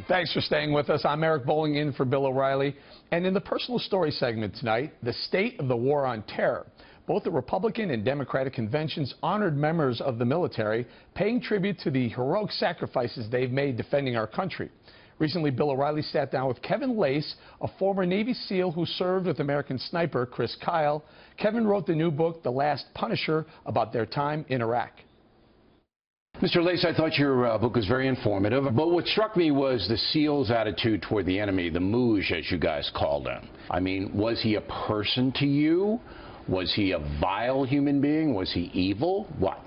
Thanks for staying with us. I'm Eric Bowling in for Bill O'Reilly. And in the personal story segment tonight, the state of the war on terror. Both the Republican and Democratic conventions honored members of the military, paying tribute to the heroic sacrifices they've made defending our country. Recently, Bill O'Reilly sat down with Kevin Lacz, a former Navy SEAL who served with American sniper Chris Kyle. Kevin wrote the new book, The Last Punisher, about their time in Iraq. Mr. Lacz, I thought your book was very informative, but what struck me was the SEAL's attitude toward the enemy, the Mouge, as you guys called him. I mean, was he a person to you? Was he a vile human being? Was he evil? What?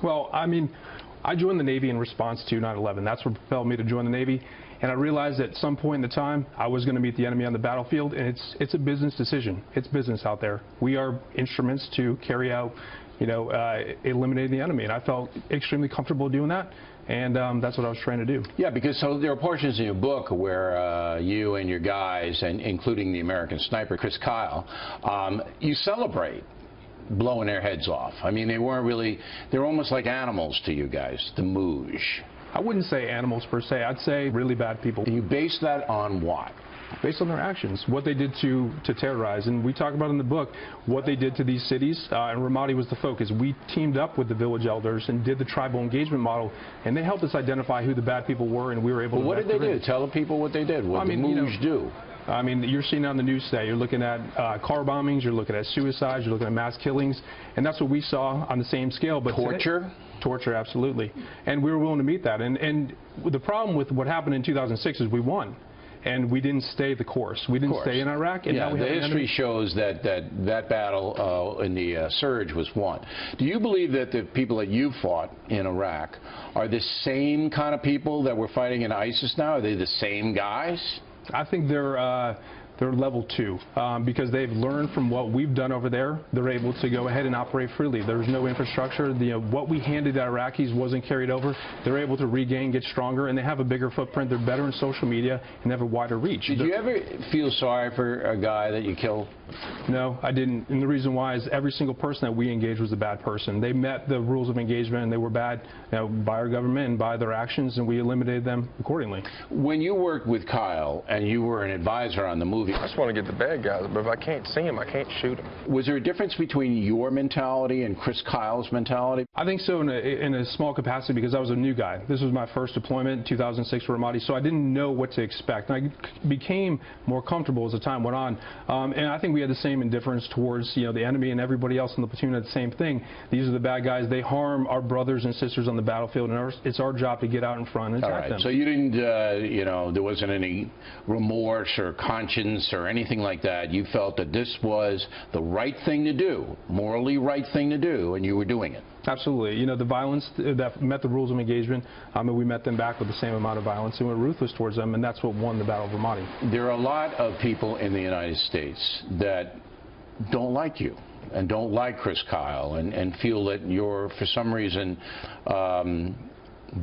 Well, I mean, I joined the Navy in response to 9/11. That's what propelled me to join the Navy. And I realized at some point in the time I was going to meet the enemy on the battlefield, and it's a business decision. It's business out there. We are instruments to carry out, eliminating the enemy. And I felt extremely comfortable doing that. And that's what I was trying to do. Yeah, because so there are portions in your book where you and your guys, and including the American sniper, Chris Kyle, you celebrate blowing their heads off. I mean, they're almost like animals to you guys, the Mouge. I wouldn't say animals per se. I'd say really bad people. And you base that on what? Based on their actions, what they did to terrorize. And we talk about in the book what they did to these cities, and Ramadi was the focus. We teamed up with the village elders and did the tribal engagement model, and they helped us identify who the bad people were, and we were able to... What did they do? Tell the people what they did. What did the Mouge do? I mean, you're seeing on the news today, you're looking at car bombings, you're looking at suicides, you're looking at mass killings, and that's what we saw on the same scale. But torture? Today, torture, absolutely. And we were willing to meet that. And the problem with what happened in 2006 is we won. And we didn't stay the course. We didn't stay in Iraq. And now we the history shows that battle in the surge was won. Do you believe that the people that you fought in Iraq are the same kind of people that were fighting in ISIS now? Are they the same guys? I think they're level 2 because they've learned from what we've done over there. They're able to go ahead and operate freely. There's no infrastructure. What we handed the Iraqis wasn't carried over. They're able to regain, get stronger, and they have a bigger footprint. They're better in social media and have a wider reach. Did you ever feel sorry for a guy that you killed? No, I didn't. And the reason why is every single person that we engaged was a bad person. They met the rules of engagement, and they were bad by our government and by their actions, and we eliminated them accordingly. When you worked with Kyle and you were an advisor on the movie, I just want to get the bad guys, but if I can't see them, I can't shoot them. Was there a difference between your mentality and Chris Kyle's mentality? I think so in a small capacity because I was a new guy. This was my first deployment in 2006 for Ramadi, so I didn't know what to expect. And I became more comfortable as the time went on. And I think we had the same indifference towards the enemy, and everybody else in the platoon had the same thing. These are the bad guys. They harm our brothers and sisters on the battlefield, and it's our job to get out in front and attack them. So you didn't, there wasn't any remorse or conscience or anything like that. You felt that this was the right thing to do, morally right thing to do, and you were doing it. Absolutely. The violence that met the rules of engagement, and we met them back with the same amount of violence, and we're ruthless towards them, and that's what won the Battle of Ramadi. There are a lot of people in the United States that don't like you and don't like Chris Kyle and feel that you're, for some reason,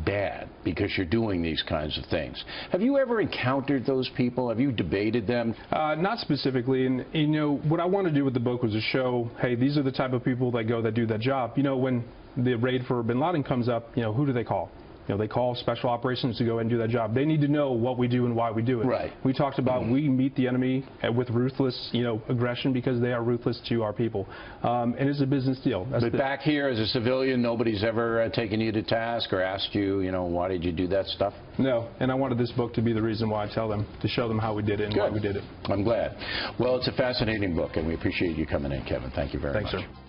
bad because you're doing these kinds of things. Have you ever encountered those people? Have you debated them? Not specifically. And what I wanted to do with the book was to show, hey, these are the type of people that do that job. When the raid for bin Laden comes up, who do they call? They call special operations to go and do that job. They need to know what we do and why we do it. Right. We talked about we meet the enemy with ruthless, aggression because they are ruthless to our people. And it's a business deal. But back here as a civilian, nobody's ever taken you to task or asked you, why did you do that stuff? No. And I wanted this book to be the reason why I tell them, to show them how we did it and why we did it. I'm glad. Well, it's a fascinating book, and we appreciate you coming in, Kevin. Thank you very much. Thanks, sir.